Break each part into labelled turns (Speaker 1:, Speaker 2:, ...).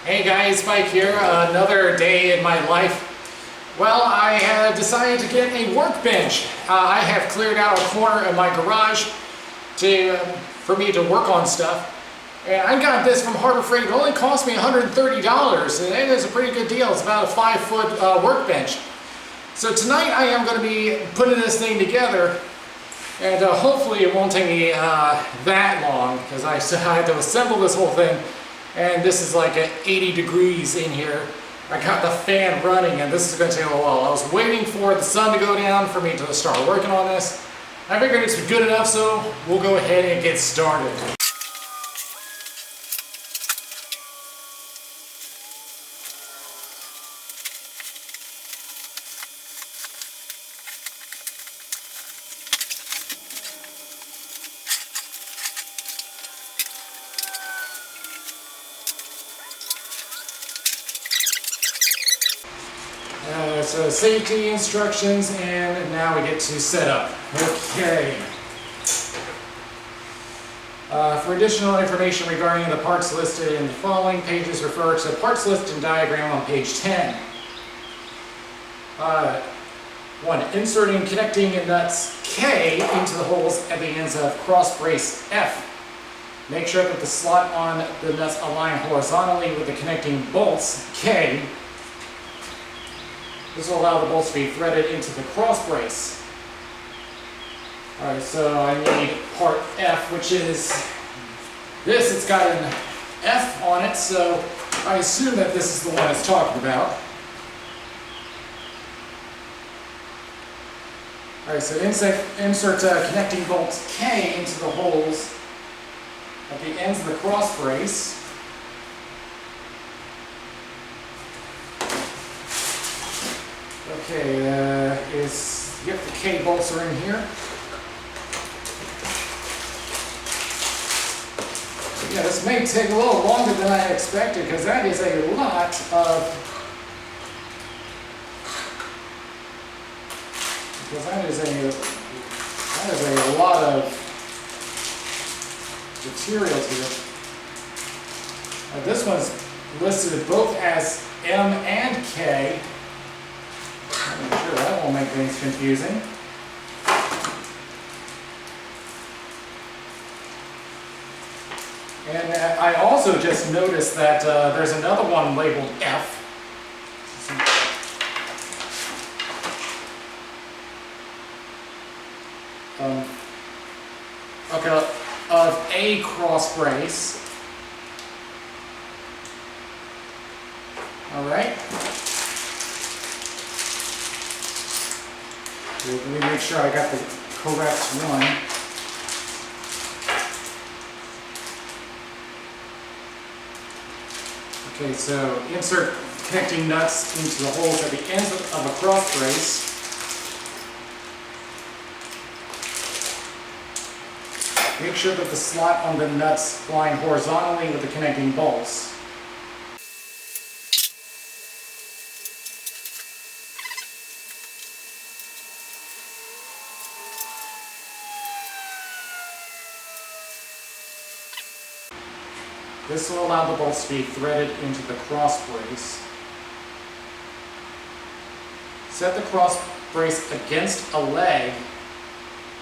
Speaker 1: Hey guys, Mike here. Another day in my life. Well, I have decided to get a workbench. I have cleared out a corner of my garage for me to work on stuff. And I got this from Harbor Freight. It only cost me $130, and it is a pretty good deal. It's about a 5-foot workbench. So tonight I am going to be putting this thing together, and hopefully it won't take me that long, because I had to assemble this whole thing. And this is like at 80 degrees in here. I got the fan running, and this is going to take a while. I was waiting for the sun to go down for me to start working on this. I figured it's good enough, so we'll go ahead and get started. So safety instructions, and now we get to setup. Okay. For additional information regarding the parts listed in the following pages, refer to the parts list and diagram on page 10. 1. Inserting connecting nuts K into the holes at the ends of cross brace F. Make sure that the slot on the nuts align horizontally with the connecting bolts K. This will allow the bolts to be threaded into the cross brace. Alright, so I need part F, which is this. It's got an F on it, so I assume that this is the one it's talking about. Alright, so insert connecting bolts K into the holes at the ends of the cross brace. Okay, yep, the K bolts are in here. Yeah, this may take a little longer than I expected, because that is a lot of, materials here. This one's listed both as M and K. I'm sure that won't make things confusing. And I also just noticed that there's another one labeled F. Okay, of a cross brace. All right. Let me make sure I got the correct one. Okay, so insert connecting nuts into the holes at the ends of a cross brace. Make sure that the slot on the nuts line horizontally with the connecting bolts. This will allow the bolts to be threaded into the cross brace. Set the cross brace against a leg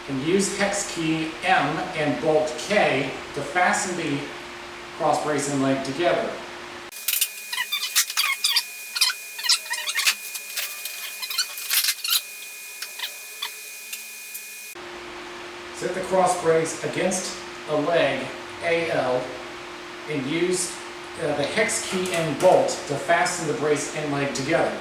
Speaker 1: and use hex key M and bolt K to fasten the cross brace and leg together. Set the cross brace against a leg, AL, and use the hex key and bolt to fasten the brace and leg together.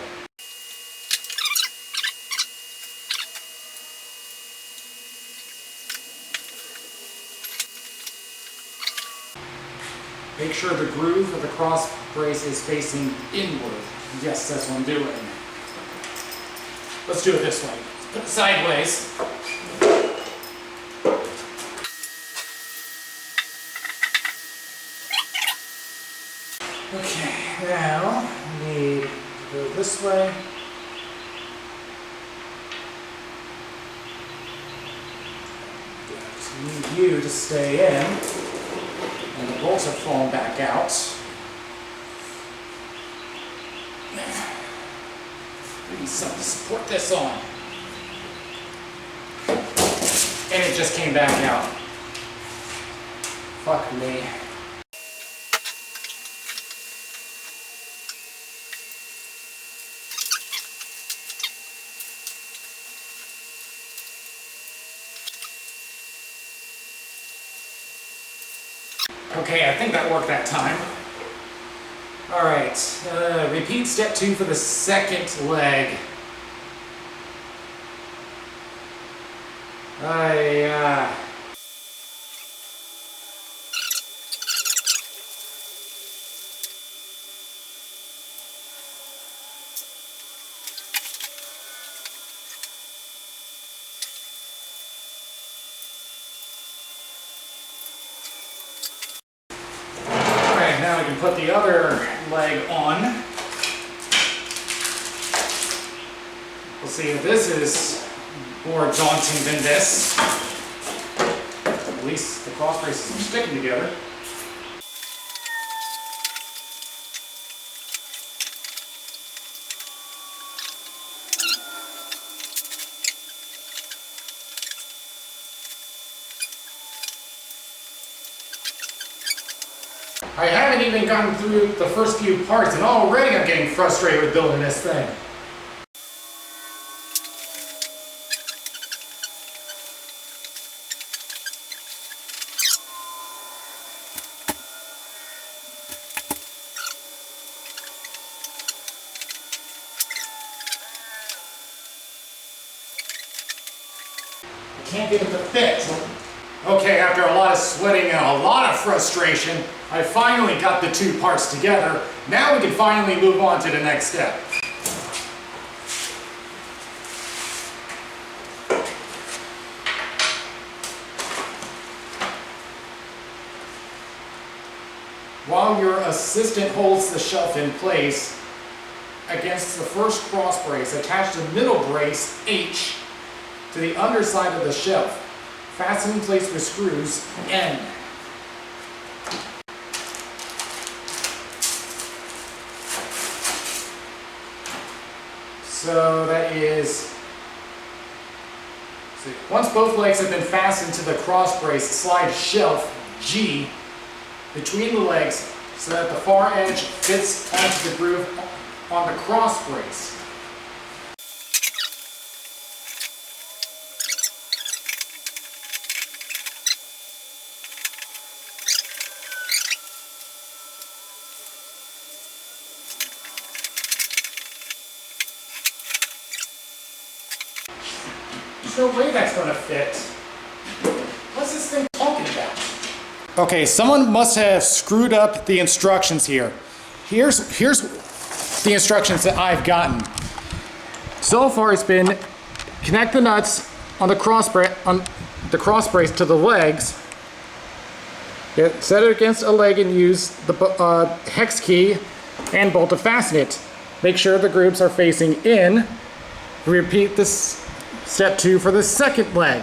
Speaker 1: Make sure the groove of the cross brace is facing inward. Yes, that's what I'm doing. Let's do it this way. Let's put it sideways. Okay, now we need to go this way. Need you to stay in, and the bolts are falling back out. We need something to support this on. And it just came back out. Fuck me. Okay, I think that worked that time. All right, repeat step 2 for the second leg. I now we can put the other leg on. We'll see if this is more daunting than this. At least the cross braces are sticking together. I haven't even gotten through the first few parts and already I'm getting frustrated with building this thing. I can't get it to fit. Okay, after a lot of sweating and a lot of frustration, I finally got the two parts together. Now we can finally move on to the next step. While your assistant holds the shelf in place against the first cross brace, attach the middle brace H to the underside of the shelf. Fasten in place with screws N. So that is, once both legs have been fastened to the cross brace, slide shelf G between the legs so that the far edge fits onto the groove on the cross brace. There's no way that's going to fit. What's this thing talking about? Okay, someone must have screwed up the instructions here. Here's the instructions that I've gotten. So far it's been connect the nuts on the cross brace to the legs. Set it against a leg and use the hex key and bolt to fasten it. Make sure the grooves are facing in. Repeat this step 2 for the second leg.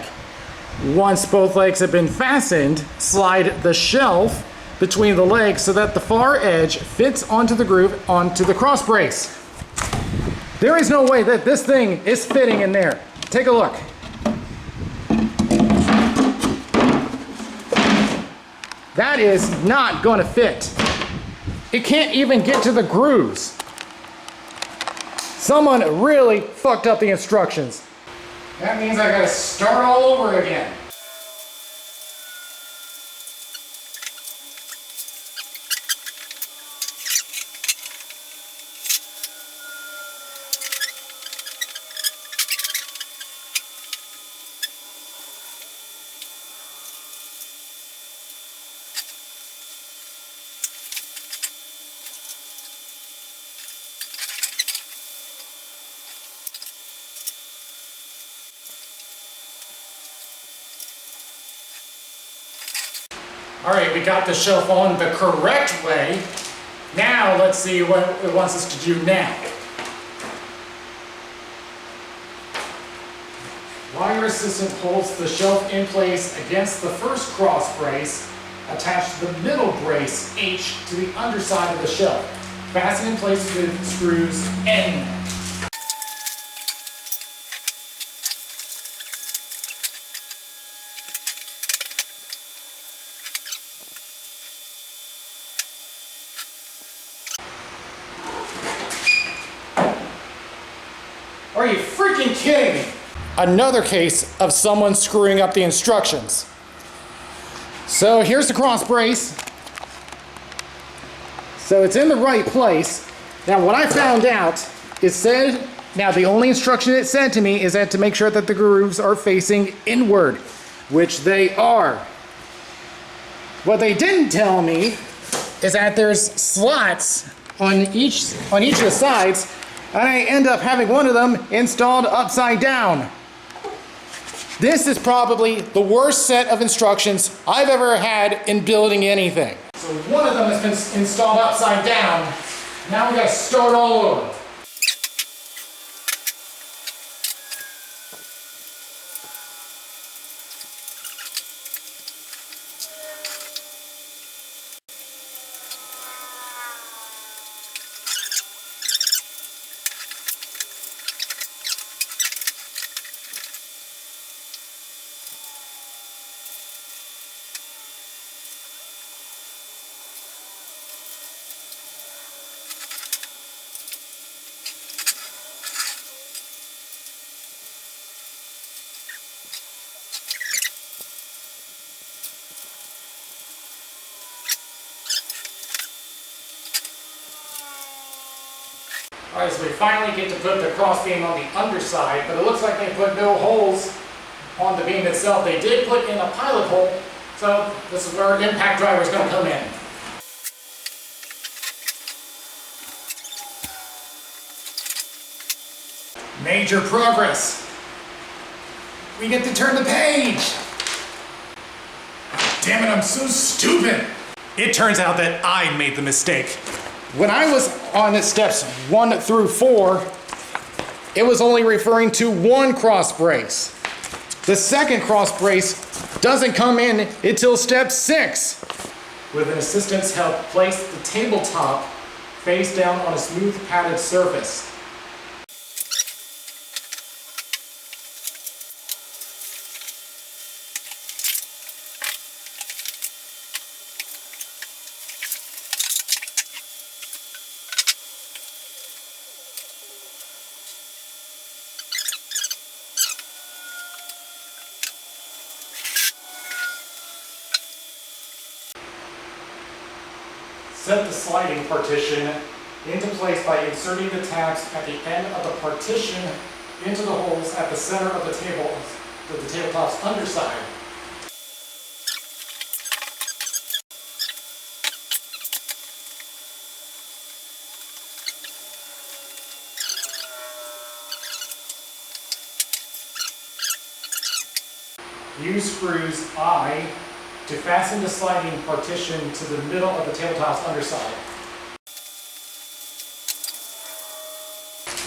Speaker 1: Once both legs have been fastened, slide the shelf between the legs so that the far edge fits onto the groove onto the cross brace. There is no way that this thing is fitting in there. Take a look. That is not going to fit. It can't even get to the grooves. Someone really fucked up the instructions. That means I gotta start all over again. All right, we got the shelf on the correct way. Now let's see what it wants us to do now. While your assistant holds the shelf in place against the first cross brace, attach the middle brace H to the underside of the shelf. fasten in place with screws N. Are you freaking kidding me? Another case of someone screwing up the instructions. So here's the cross brace. So it's in the right place. Now what I found out is said, now the only instruction it said to me is that to make sure that the grooves are facing inward, which they are. What they didn't tell me is that there's slots on each of the sides, and I end up having one of them installed upside down. This is probably the worst set of instructions I've ever had in building anything. So one of them has been installed upside down. Now we gotta start all over. Alright, so we finally get to put the cross beam on the underside, but it looks like they put no holes on the beam itself. They did put in a pilot hole, so this is where our impact driver is going to come in. Major progress. We get to turn the page. Damn it, I'm so stupid. It turns out that I made the mistake. When I was on steps 1 through 4, it was only referring to one cross brace. The second cross brace doesn't come in until step 6. With an assistant's help, place the tabletop face down on a smooth padded surface. Set the sliding partition into place by inserting the tabs at the end of the partition into the holes at the center of the tabletop's underside. Use screws I to fasten the sliding partition to the middle of the tabletop's underside.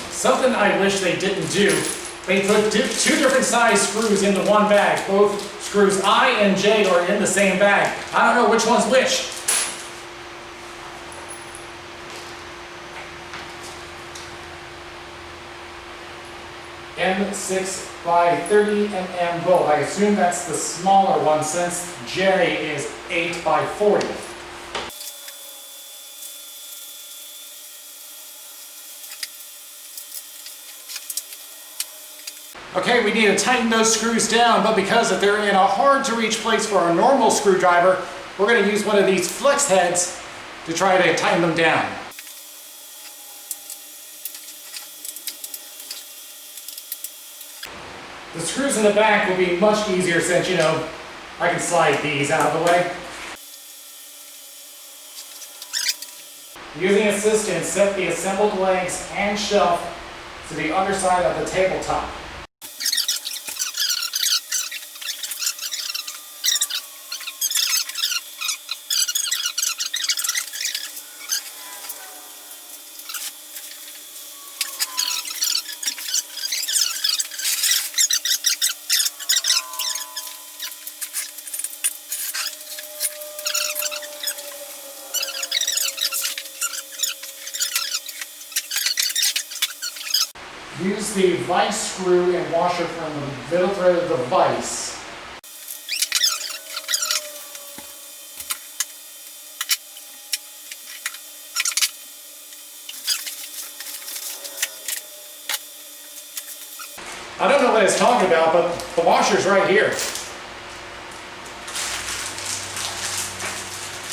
Speaker 1: Something I wish they didn't do, they put 2 different size screws into one bag. Both screws I and J are in the same bag. I don't know which one's which. M6 by 30 mm bolt. I assume that's the smaller one since J is 8 by 40. Okay, we need to tighten those screws down, but because they're in a hard to reach place for a normal screwdriver, we're going to use one of these flex heads to try to tighten them down. The screws in the back will be much easier since, I can slide these out of the way. Using assistance, set the assembled legs and shelf to the underside of the tabletop. Use the vice screw and washer from the middle thread of the vice. I don't know what it's talking about, but the washer's right here.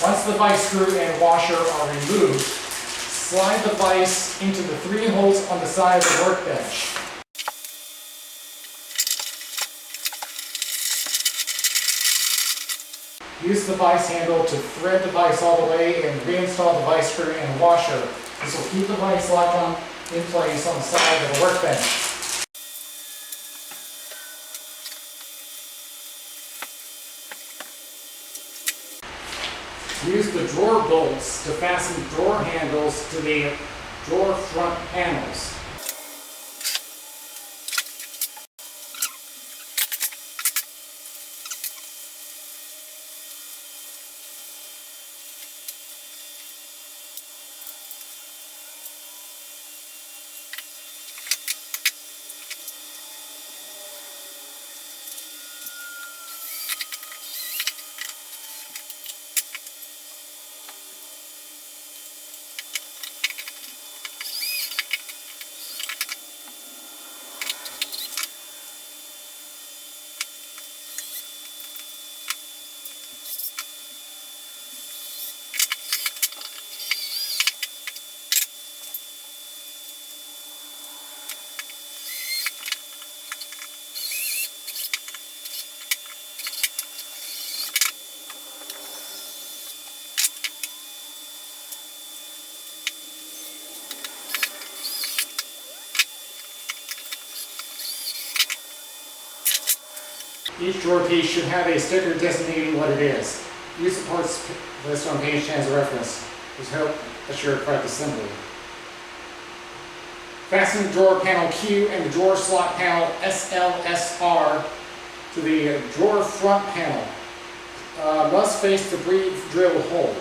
Speaker 1: Once the vice screw and washer are removed, slide the vice into the 3 holes on the side of the workbench. Use the vice handle to thread the vice all the way and reinstall the vice screw and washer. This will keep the vice lock in place on the side of the workbench. Use the drawer bolts to fasten drawer handles to the drawer front panels. Each drawer piece should have a sticker designating what it is. Use the parts list on page 10 as a reference. This help assure correct assembly. Fasten the drawer panel Q and the drawer slot panel SLSR to the drawer front panel. Must face the pre-drilled hole.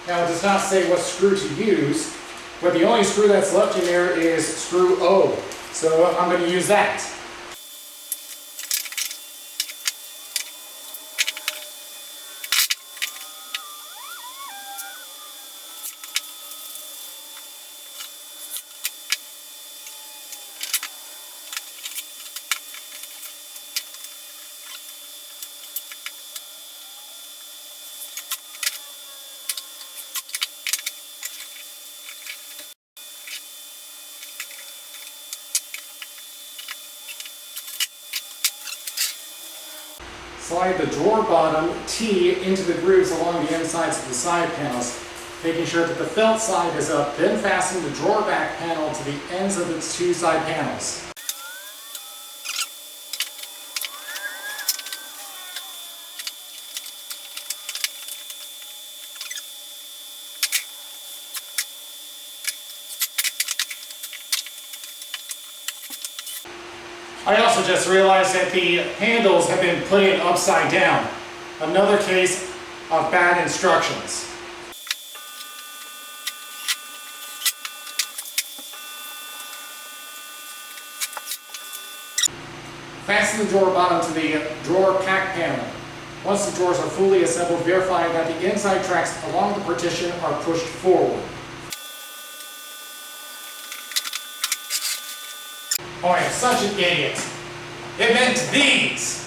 Speaker 1: Now it does not say what screw to use, but the only screw that's left in there is screw O. So I'm going to use that. Slide the drawer bottom T into the grooves along the insides of the side panels, making sure that the felt side is up, then fasten the drawer back panel to the ends of its 2 side panels. I also just realized that the handles have been put in upside down. Another case of bad instructions. Fasten the drawer bottom to the drawer pack panel. Once the drawers are fully assembled, verify that the inside tracks along the partition are pushed forward. Oh, I am such an idiot. It meant these.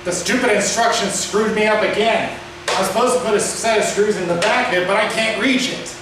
Speaker 1: The stupid instructions screwed me up again. I was supposed to put a set of screws in the back of it, but I can't reach it.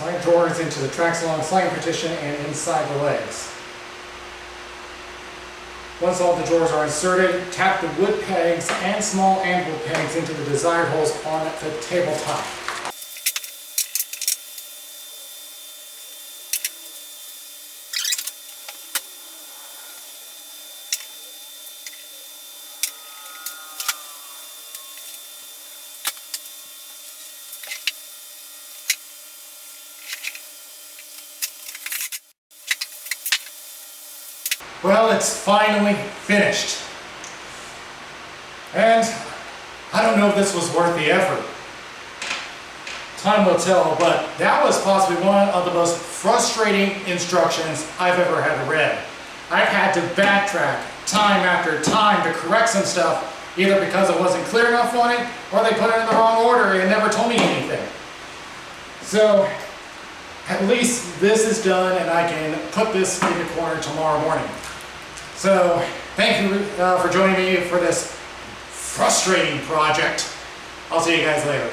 Speaker 1: Slide drawers into the tracks along sliding partition and inside the legs. Once all the drawers are inserted, tap the wood pegs and small anvil pegs into the desired holes on the tabletop. Well, it's finally finished. And I don't know if this was worth the effort. Time will tell, but that was possibly one of the most frustrating instructions I've ever had read. I've had to backtrack time after time to correct some stuff, either because it wasn't clear enough on it, or they put it in the wrong order and never told me anything. So, at least this is done and I can put this in the corner tomorrow morning. So, thank you for joining me for this frustrating project. I'll see you guys later.